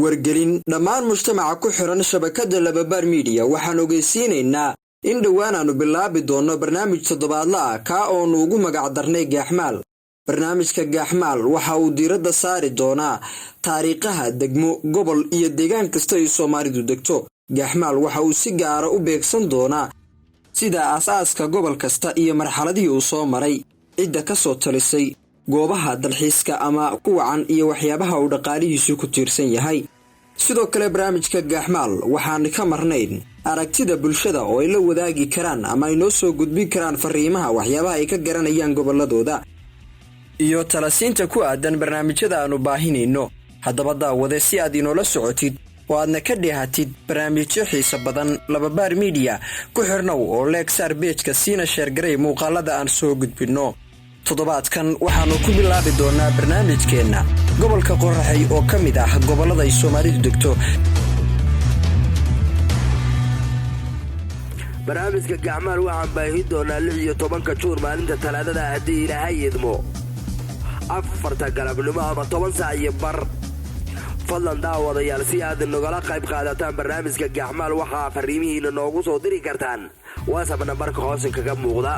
wargelin dhammaan mujtamaca ku xiran shabakada Lababaar Media waxaan ogeysiinaynaa in dhawaan aanu bilaabi doono barnaamij toddobaadle ah ka oo nuugu magac darnay Gaaxmaal. barnaamijka Gaaxmaal waxa uu diiradda saari doonaa taariikhaha degmo gobol iyo deegaan kasta ay Soomaalidu degto. Gaaxmaal waxa uu si gaar ah u beegsan doonaa sida aasaaska gobol kasta iyo marxaladii uu soo maray, cidda ka soo talisay, goobaha dalxiiska ama kuwacan iyo waxyaabaha uu dhaqaalihiisu ku tiirsan yahay. sidoo kale barnaamijka Gaaxmaal waxaan ka marnayn aragtida bulshada oo ay la wadaagi karaan ama ay noo soo gudbin karaan fariimaha waxyaabaha ay ka garanayaan goboladooda iyo talasiinta ku aadan barnaamijyada aanu baahinayno. haddaba daawade si aad inoola socotid oo aadna ka dheehatid barnaamijyo xiiso badan Lababaar Media ku xirnow oo leegsaar page-ka siina share garay muuqaalada aan soo gudbino. toddobaadkan waxaanu ku bilaabi doonaa barnaamijkeena gobolka Qoraxay oo ka mid ah gobolada ay Soomaalidu degto. barnaamijka Gaaxmaal waxaan baahin doonaa 16 Juun maalinta Talaadada haddii Ilaahay idmo 4 galabnimo ama 10 saac iyo bar. fadlan daawadayaal si aad nagala qayb qaadataan barnaamijka Gaaxmaal waxaa fariimihiina noogu soo diri kartaan WhatsApp nambarka hoos kaga muuqda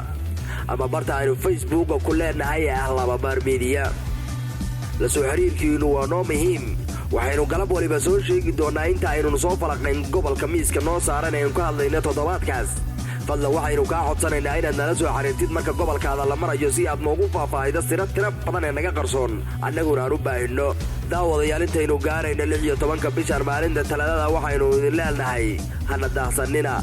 ama barta aynu Facebook ku leenahay Lababaar Media. la soo xiriirkiinu waa noo muhiim. waxaynu galab waliba soo sheegi doonaa inta aynu soo falaqnayn gobolka miiska noo saaran ee ku hadlayna toddobaadkaas. fadlan waxaynu kaa codsanaynaa inaad nala soo xiriirtid marka gobolkaada la marayo si aad noogu faahfaahido tiro badan ee naga qarsoon annaguna aan u baahino. daawadayaal intaynu gaarayna 16 bishan maalinta Talaadada waxaynu idin leenahay hana daahsanina.